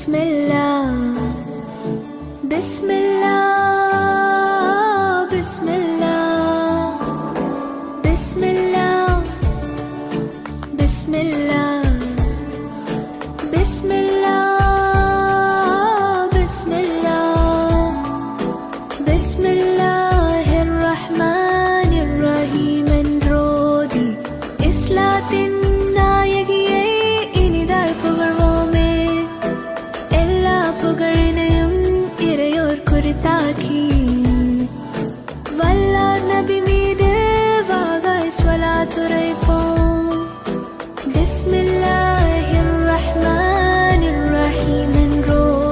பிஸ்மில்லாஹ் பிஸ்மில்லாஹ் பிஸ்மில்லாஹ் பிஸ்மில்லாஹ் பிஸ்மில்லாஹ் பிஸ்மில்லாஹ் பிஸ்மில்லாஹ் பிஸ்மில்லாஹிர் ரஹ்மானிர் ரஹீம் என்றோதி இஸ்லாத்தின் நாயகியை இனிதாய் புகழ்வோமே. எல்லா புகழினையும் இறையோர் குறித்தாக்கி வல்லார் நபி மீது வாகாய் ஸ்வலாத்துரை